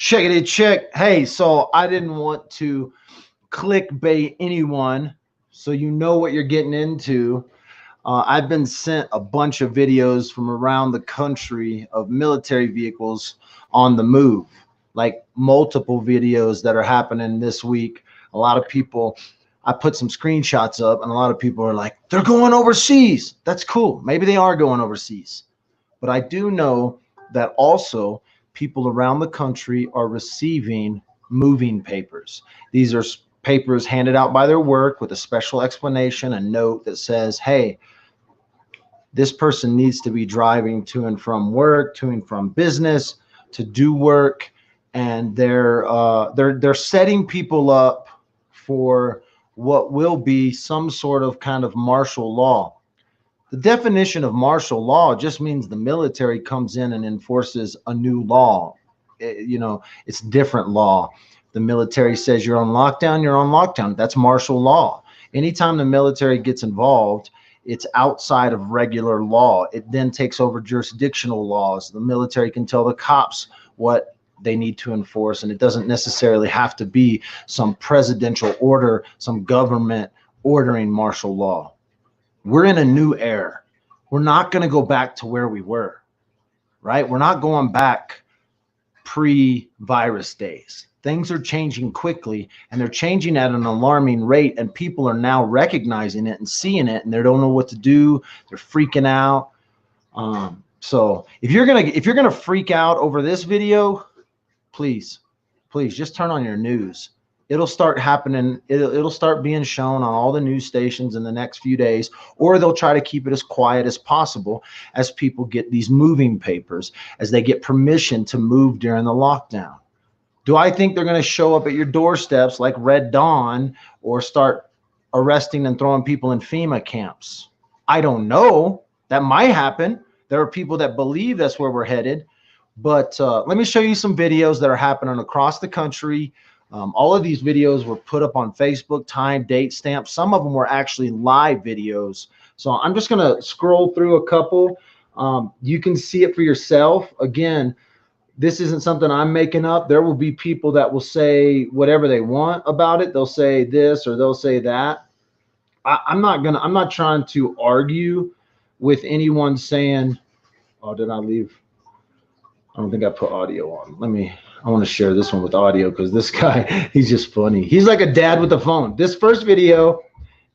Checkity check. Hey, so I didn't want to clickbait anyone, so you know what you're getting into. I've been sent a bunch of videos from around the country of military vehicles on the move, like multiple videos that are happening this week. A lot of people, I put some screenshots up, and a lot of people are like, they're going overseas. That's cool. Maybe they are going overseas. But I do know that also people around the country are receiving moving papers. These are papers handed out by their work with a special explanation, a note that says, hey, this person needs to be driving to and from work, to and from business, to do work, and they're setting people up for what will be some sort of kind of martial law. The definition of martial law just means the military comes in and enforces a new law. It's different law. The military says you're on lockdown, you're on lockdown. That's martial law. Anytime the military gets involved, it's outside of regular law. It then takes over jurisdictional laws. The military can tell the cops what they need to enforce, and it doesn't necessarily have to be some presidential order, some government ordering martial law. We're in a new era. We're not going to go back to where we were, right? We're not going back pre-virus days. Things are changing quickly, and they're changing at an alarming rate, and people are now recognizing it and seeing it, and they don't know what to do. They're freaking out. So if you're gonna freak out over this video, please just turn on your news. It'll start happening. It'll start being shown on all the news stations in the next few days, or they'll try to keep it as quiet as possible as people get these moving papers, as they get permission to move during the lockdown. Do I think they're going to show up at your doorsteps like Red Dawn or start arresting and throwing people in FEMA camps? I don't know. That might happen. There are people that believe that's where we're headed. But let me show you some videos that are happening across the country. All of these videos were put up on Facebook, time, date stamp. Some of them were actually live videos. So I'm just going to scroll through a couple. You can see it for yourself. Again, this isn't something I'm making up. There will be people that will say whatever they want about it. They'll say this or they'll say that. I'm not trying to argue with anyone saying, oh, did I leave? I don't think I put audio on. I want to share this one with audio because this guy, he's just funny. He's like a dad with a phone. This first video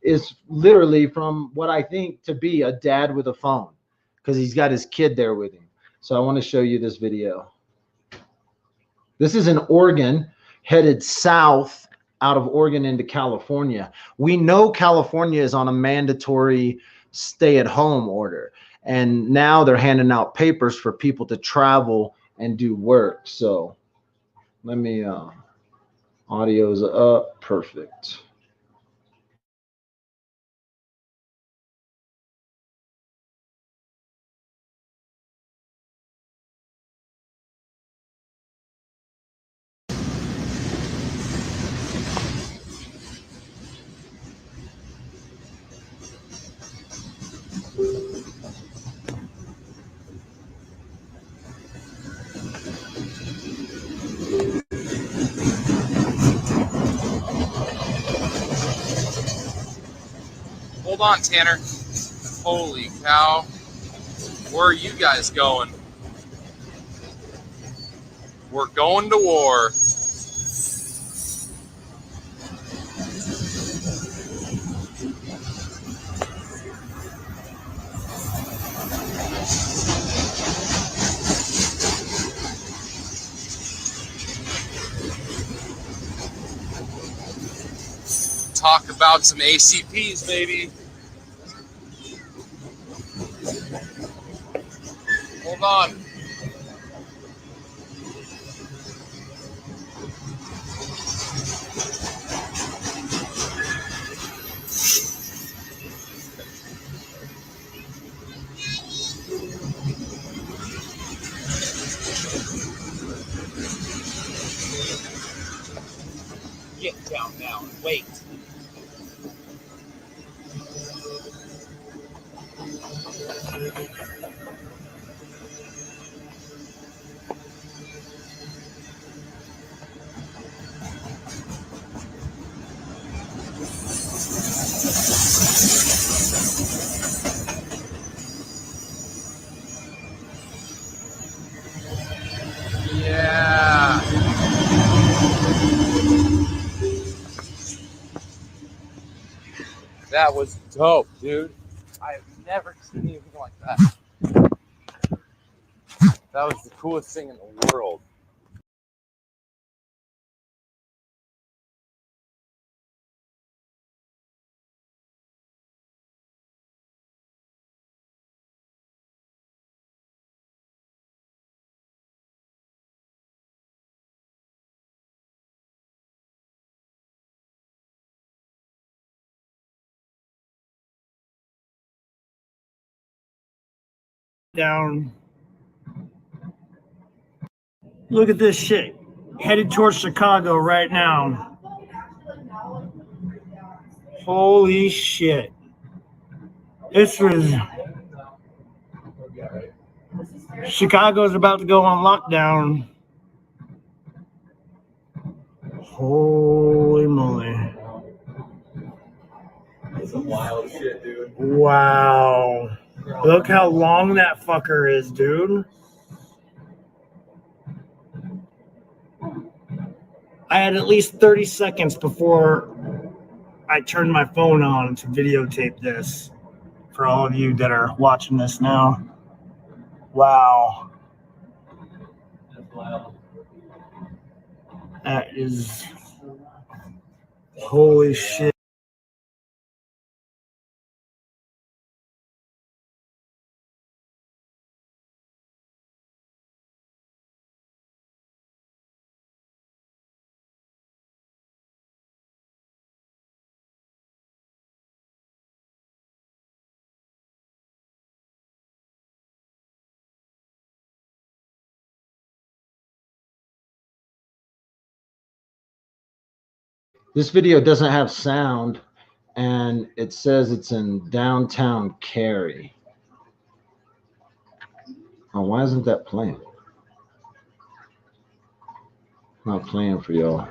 is literally from what I think to be a dad with a phone because he's got his kid there with him. So I want to show you this video. This is in Oregon, headed south out of Oregon into California. We know California is on a mandatory stay-at-home order, and now they're handing out papers for people to travel and do work. So let me, audio's up, perfect. Hold on, Tanner. Holy cow. Where are you guys going? We're going to war. Talk about some ACPs, baby. Hold on. Get down now and wait. Yeah. That was dope, dude. I've never seen anything like that. That was the coolest thing in the world. Down. Look at this shit. Headed towards Chicago right now. Holy shit. This was... Chicago's about to go on lockdown. Holy moly. It's some wild shit, dude. Wow. Look how long that fucker is, dude. I had at least 30 seconds before I turned my phone on to videotape this for all of you that are watching this now. Wow. That's wild. That is... Holy shit. This video doesn't have sound, and it says it's in downtown Cary. Oh, why isn't that playing? Not playing for y'all.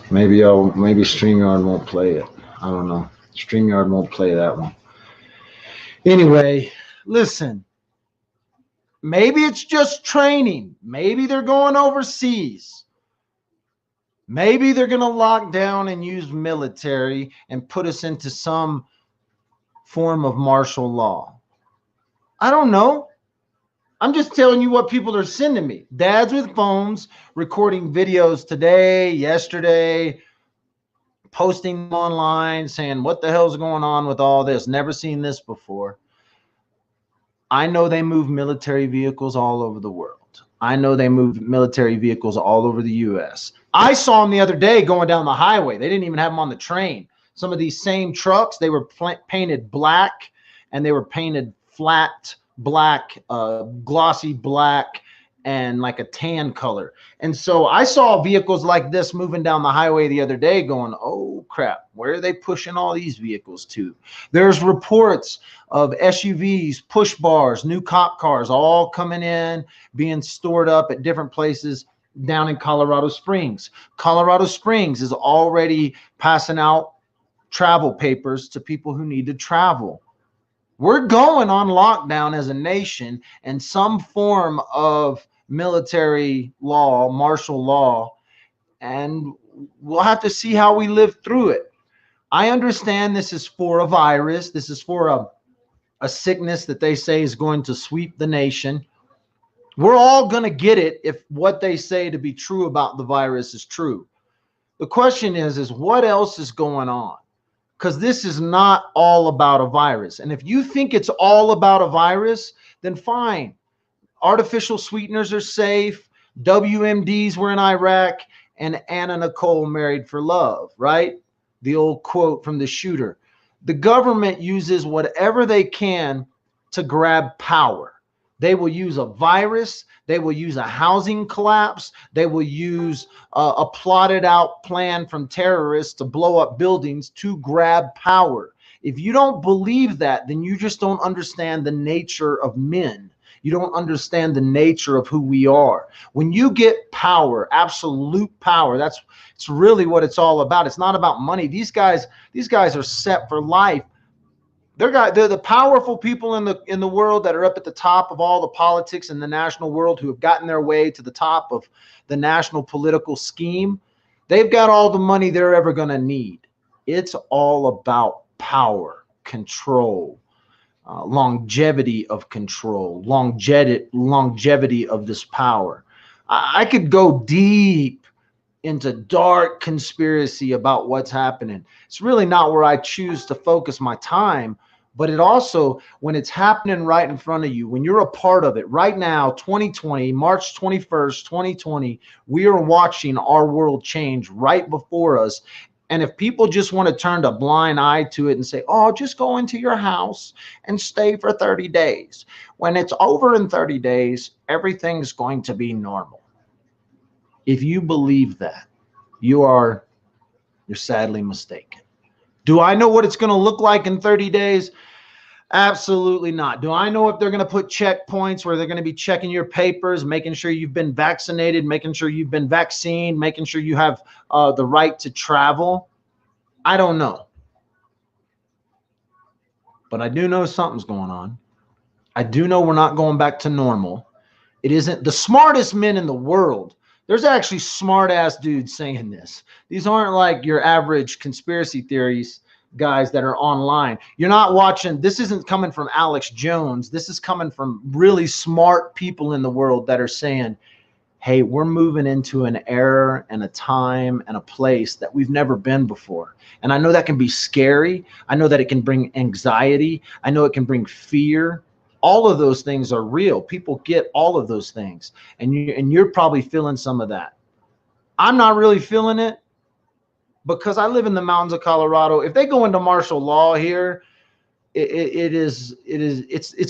Maybe StreamYard won't play it. I don't know. StreamYard won't play that one. Anyway, listen. Maybe it's just training. Maybe they're going overseas. Maybe they're going to lock down and use military and put us into some form of martial law. I don't know. I'm just telling you what people are sending me. Dads with phones recording videos today, yesterday, posting online saying, what the hell's going on with all this? Never seen this before. I know they move military vehicles all over the world. I know they move military vehicles all over the U.S. I saw them the other day going down the highway. They didn't even have them on the train. Some of these same trucks, they were painted black, and they were painted flat black, glossy black, and like a tan color. And so I saw vehicles like this moving down the highway the other day going, oh crap, where are they pushing all these vehicles to? There's reports of SUVs, push bars, new cop cars all coming in, being stored up at different places down in Colorado Springs. Colorado Springs is already passing out travel papers to people who need to travel. We're going on lockdown as a nation, and some form of military law, martial law, and we'll have to see how we live through it. I understand this is for a virus. This is for a sickness that they say is going to sweep the nation. We're all going to get it if what they say to be true about the virus is true. The question is what else is going on? Because this is not all about a virus. And if you think it's all about a virus, then fine. Artificial sweeteners are safe. WMDs were in Iraq, and Anna Nicole married for love, right? The old quote from the shooter. The government uses whatever they can to grab power. They will use a virus. They will use a housing collapse. They will use a plotted out plan from terrorists to blow up buildings to grab power. If you don't believe that, then you just don't understand the nature of men. You don't understand the nature of who we are. When you get power, absolute power, it's really what it's all about. It's not about money. These guys are set for life. They're the powerful people in the world that are up at the top of all the politics in the national world, who have gotten their way to the top of the national political scheme. They've got all the money they're ever going to need. It's all about power, control, longevity of control, longevity of this power. I could go deep into dark conspiracy about what's happening. It's really not where I choose to focus my time, but it also, when it's happening right in front of you, when you're a part of it right now, 2020, March 21st, 2020, we are watching our world change right before us. And if people just want to turn a blind eye to it and say, oh, just go into your house and stay for 30 days. When it's over in 30 days, everything's going to be normal. If you believe that, you're sadly mistaken. Do I know what it's going to look like in 30 days? Absolutely not. Do I know if they're going to put checkpoints where they're going to be checking your papers, making sure you've been vaccinated, making sure you've been vaccinated, making sure you have the right to travel? I don't know. But I do know something's going on. I do know we're not going back to normal. It isn't the smartest men in the world. There's actually smart ass dudes saying this. These aren't like your average conspiracy theories guys that are online. You're not watching. This isn't coming from Alex Jones. This is coming from really smart people in the world that are saying, hey, we're moving into an era and a time and a place that we've never been before. And I know that can be scary. I know that it can bring anxiety. I know it can bring fear. All of those things are real. People get all of those things. And you're probably feeling some of that. I'm not really feeling it because I live in the mountains of Colorado. If they go into martial law here, it's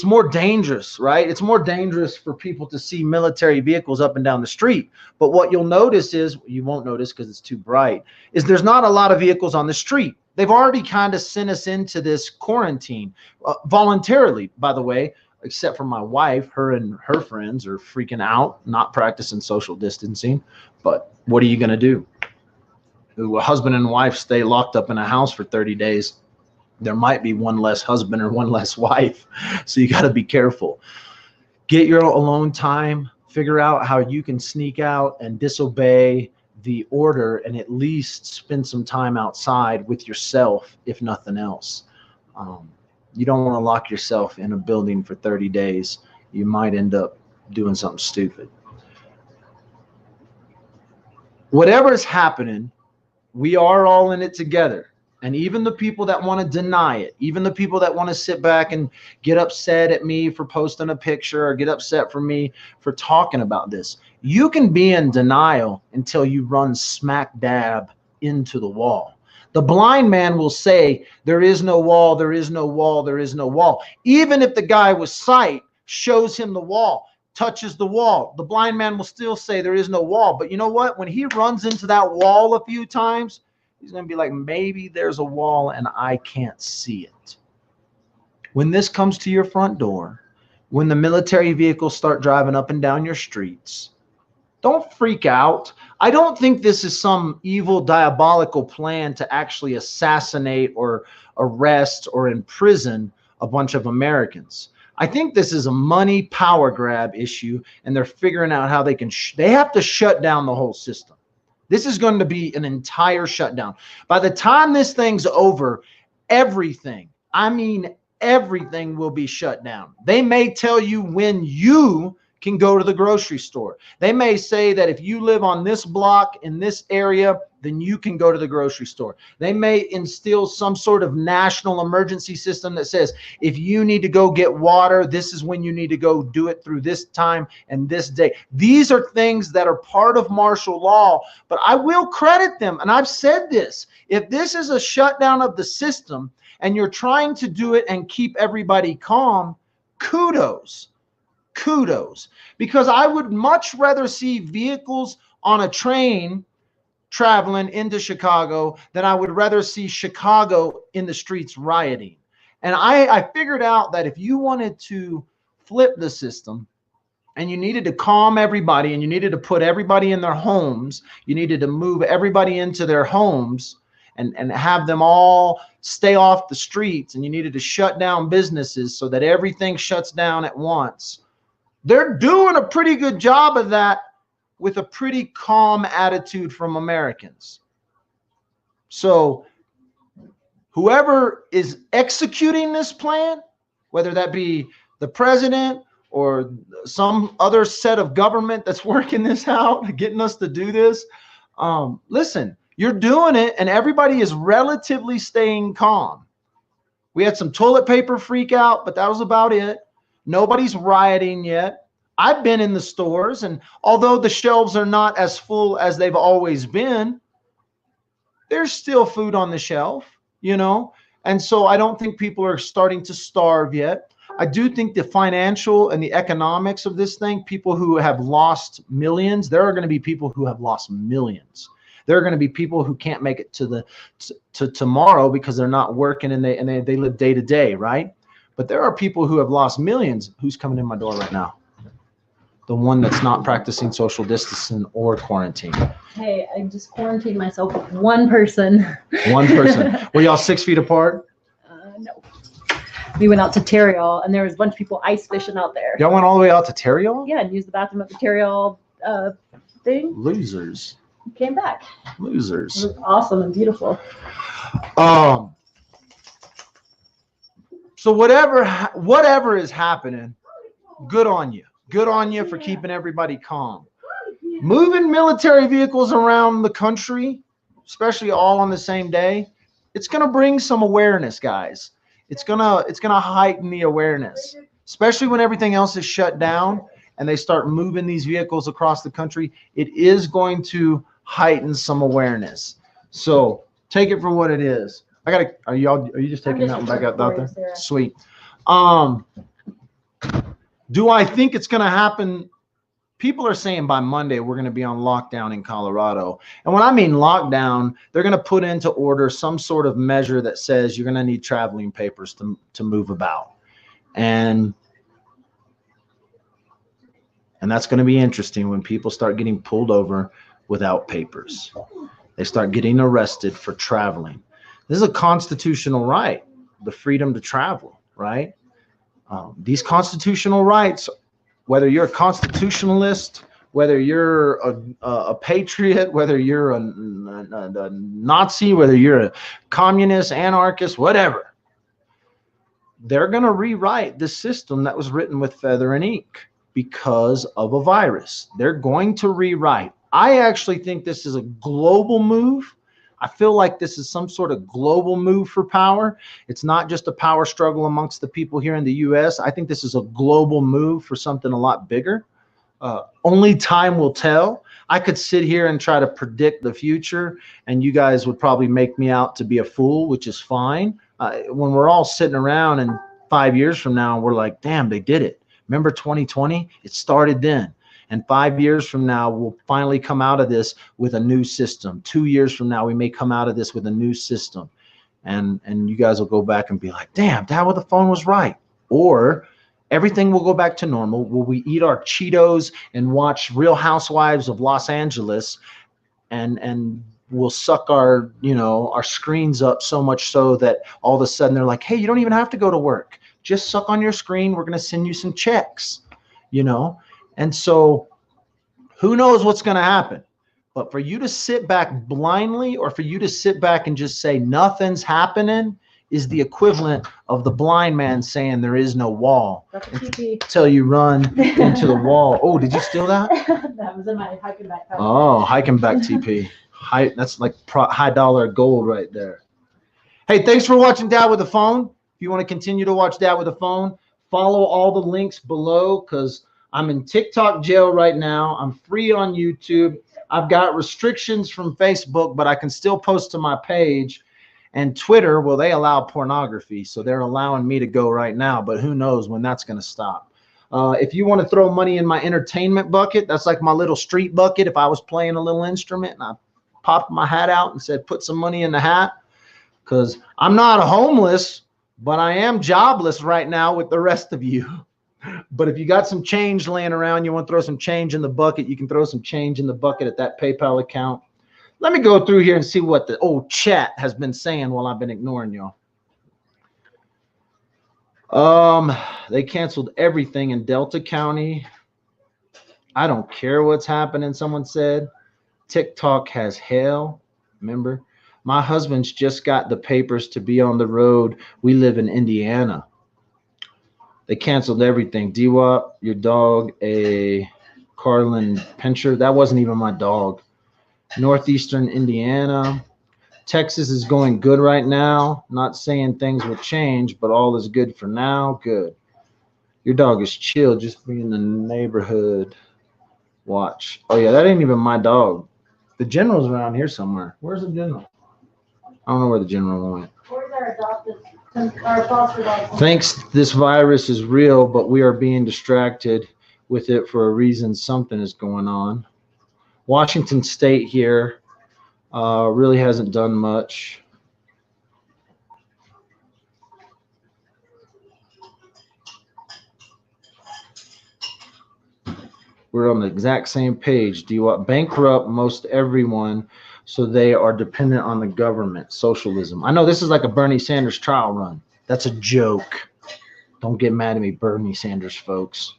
more dangerous, right? It's more dangerous for people to see military vehicles up and down the street. But what you'll notice is, you won't notice because it's too bright, is there's not a lot of vehicles on the street. They've already kind of sent us into this quarantine voluntarily, by the way, except for my wife. Her and her friends are freaking out, not practicing social distancing. But what are you going to do? A husband and wife stay locked up in a house for 30 days. There might be one less husband or one less wife. So you got to be careful. Get your alone time. Figure out how you can sneak out and disobey the order and at least spend some time outside with yourself, if nothing else. You don't want to lock yourself in a building for 30 days. You might end up doing something stupid. Whatever's happening, we are all in it together. And even the people that want to deny it, even the people that want to sit back and get upset at me for posting a picture or get upset for me for talking about this, you can be in denial until you run smack dab into the wall. The blind man will say, there is no wall, there is no wall, there is no wall. Even if the guy with sight shows him the wall, touches the wall, the blind man will still say there is no wall. But you know what? When he runs into that wall a few times, he's going to be like, maybe there's a wall and I can't see it. When this comes to your front door, when the military vehicles start driving up and down your streets, don't freak out. I don't think this is some evil, diabolical plan to actually assassinate or arrest or imprison a bunch of Americans. I think this is a money power grab issue, and they're figuring out how they can, they have to shut down the whole system. This is going to be an entire shutdown. By the time this thing's over, everything, I mean everything, will be shut down. They may tell you when you can go to the grocery store. They may say that if you live on this block in this area, then you can go to the grocery store. They may instill some sort of national emergency system that says, if you need to go get water, this is when you need to go do it through this time and this day. These are things that are part of martial law, but I will credit them. And I've said this, if this is a shutdown of the system and you're trying to do it and keep everybody calm, kudos. Kudos, because I would much rather see vehicles on a train traveling into Chicago than I would rather see Chicago in the streets rioting. And I figured out that if you wanted to flip the system and you needed to calm everybody and you needed to put everybody in their homes, you needed to move everybody into their homes and have them all stay off the streets, and you needed to shut down businesses so that everything shuts down at once. They're doing a pretty good job of that with a pretty calm attitude from Americans. So whoever is executing this plan, whether that be the president or some other set of government that's working this out, getting us to do this, listen, you're doing it and everybody is relatively staying calm. We had some toilet paper freak out, but that was about it. Nobody's rioting yet. I've been in the stores, and although the shelves are not as full as they've always been, there's still food on the shelf, you know? And so I don't think people are starting to starve yet. I do think the financial and the economics of this thing, people who have lost millions, there are going to be people who have lost millions. There are going to be people who can't make it to tomorrow because they're not working and they live day to day, right? But there are people who have lost millions. Who's coming in my door right now? The one that's not practicing social distancing or quarantine. Hey, I just quarantined myself with one person. One person. Were y'all 6 feet apart? No. We went out to Tial, and there was a bunch of people ice fishing out there. Y'all went all the way out to Tial? Yeah, and used the bathroom at the Tial thing. Losers. Came back. Losers. It was awesome and beautiful. So whatever is happening, good on you. Good on you for keeping everybody calm. Moving military vehicles around the country, especially all on the same day, it's going to bring some awareness, guys. It's going to heighten the awareness, especially when everything else is shut down and they start moving these vehicles across the country. It is going to heighten some awareness. So take it for what it is. Are you just taking that one back out there? Sarah. Sweet. Do I think it's going to happen? People are saying by Monday we're going to be on lockdown in Colorado. And when I mean lockdown, they're going to put into order some sort of measure that says you're going to need traveling papers to move about. And that's going to be interesting when people start getting pulled over without papers. They start getting arrested for traveling. This is a constitutional right, the freedom to travel, right? These constitutional rights, whether you're a constitutionalist, whether you're a patriot, whether you're a Nazi, whether you're a communist, anarchist, whatever, they're going to rewrite the system that was written with feather and ink because of a virus. They're going to rewrite. I actually think this is a global move. I feel like this is some sort of global move for power. It's not just a power struggle amongst the people here in the U.S. I think this is a global move for something a lot bigger. Only time will tell. I could sit here and try to predict the future, and you guys would probably make me out to be a fool, which is fine. When we're all sitting around and 5 years from now, we're like, damn, they did it. Remember 2020? It started then. And 5 years from now, we'll finally come out of this with a new system. 2 years from now, we may come out of this with a new system. And you guys will go back and be like, damn, Dad with the phone was right. Or everything will go back to normal. Will we eat our Cheetos and watch Real Housewives of Los Angeles and we'll suck our screens up so much so that all of a sudden they're like, hey, you don't even have to go to work. Just suck on your screen. We're going to send you some checks, And so who knows what's going to happen? But for you to sit back blindly or for you to sit back and just say nothing's happening is the equivalent of the blind man saying there is no wall until you run into the wall. Oh, did you steal that? That was in my hiking backpack. Oh, hiking back TP. That's like high dollar gold right there. Hey, thanks for watching Dad with the Phone. If you want to continue to watch Dad with the Phone, follow all the links below because I'm in TikTok jail right now. I'm free on YouTube. I've got restrictions from Facebook, but I can still post to my page. And Twitter, well, they allow pornography, so they're allowing me to go right now, but who knows when that's going to stop. If you want to throw money in my entertainment bucket, that's like my little street bucket. If I was playing a little instrument and I popped my hat out and said, put some money in the hat, because I'm not homeless, but I am jobless right now with the rest of you. But if you got some change laying around, you want to throw some change in the bucket, you can throw some change in the bucket at that PayPal account. Let me go through here and see what the old chat has been saying while I've been ignoring y'all. They canceled everything in Delta County. I don't care what's happening, someone said. TikTok has hell. Remember? My husband's just got the papers to be on the road. We live in Indiana. They canceled everything. DWAP, your dog, a Carlin Pinscher. That wasn't even my dog. Northeastern Indiana. Texas is going good right now. Not saying things will change, but all is good for now. Good. Your dog is chill. Just be in the neighborhood. Watch. Oh, yeah, that ain't even my dog. The general's around here somewhere. Where's the general? I don't know where the general went. Where's our adopted, our foster dog? Thinks this virus is real, but we are being distracted with it for a reason. Something is going on. Washington State here really hasn't done much. We're on the exact same page. Do you want bankrupt most everyone so they are dependent on the government? Socialism. I know this is like a Bernie Sanders trial run. That's a joke. Don't get mad at me, Bernie Sanders folks.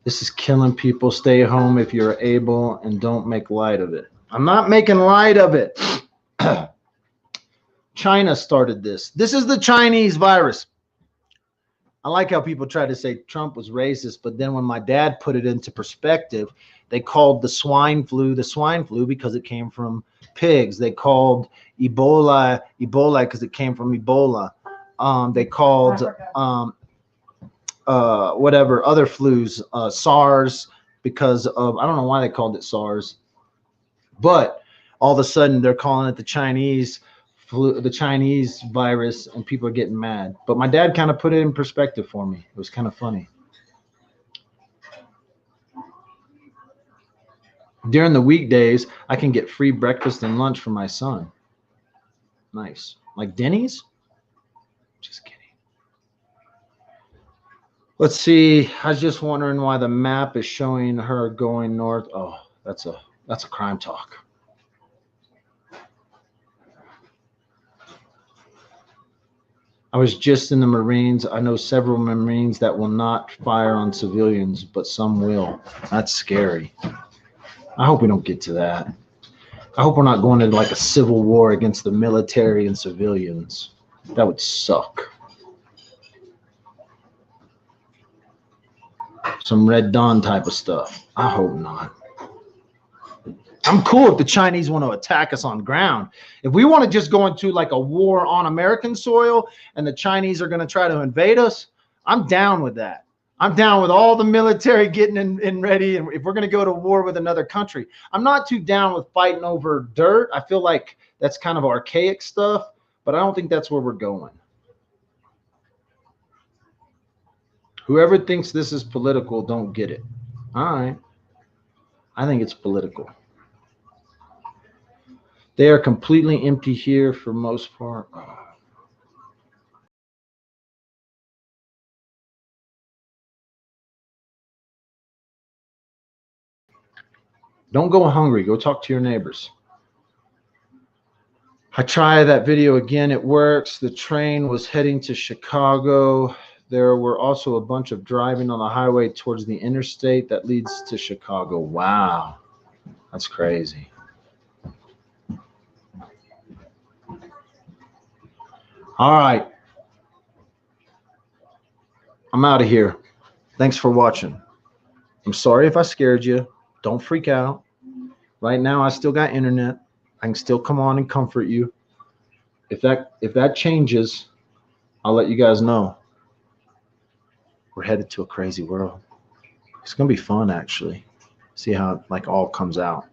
This is killing people. Stay home if you're able and don't make light of it. I'm not making light of it. China started this. This is the Chinese virus. I like how people try to say Trump was racist, but then when my dad put it into perspective, they called the swine flu because it came from pigs. They called Ebola because it came from Ebola. They called whatever other flus, SARS, because of, I don't know why they called it SARS, but all of a sudden they're calling it the Chinese flu, the Chinese virus, and people are getting mad. But my dad kind of put it in perspective for me. It was kind of funny. During the weekdays, I can get free breakfast and lunch for my son. Nice. Like Denny's? Just kidding. Let's see. I was just wondering why the map is showing her going north. Oh, that's a crime talk. I was just in the Marines. I know several Marines that will not fire on civilians, but some will. That's scary. I hope we don't get to that. I hope we're not going into like a civil war against the military and civilians. That would suck. Some Red Dawn type of stuff. I hope not. I'm cool if the Chinese want to attack us on ground. If we want to just go into like a war on American soil and the Chinese are going to try to invade us, I'm down with that. I'm down with all the military getting in ready. And if we're going to go to war with another country, I'm not too down with fighting over dirt. I feel like that's kind of archaic stuff, but I don't think that's where we're going. Whoever thinks this is political, don't get it. All right. I think it's political. They are completely empty here for most part. Oh. Don't go hungry. Go talk to your neighbors. I tried that video again. It works. The train was heading to Chicago. There were also a bunch of driving on the highway towards the interstate that leads to Chicago. Wow. That's crazy. All right. I'm out of here. Thanks for watching. I'm sorry if I scared you. Don't freak out. Right now, I still got internet. I can still come on and comfort you. If that changes, I'll let you guys know. We're headed to a crazy world. It's gonna be fun, actually. See how it like all comes out.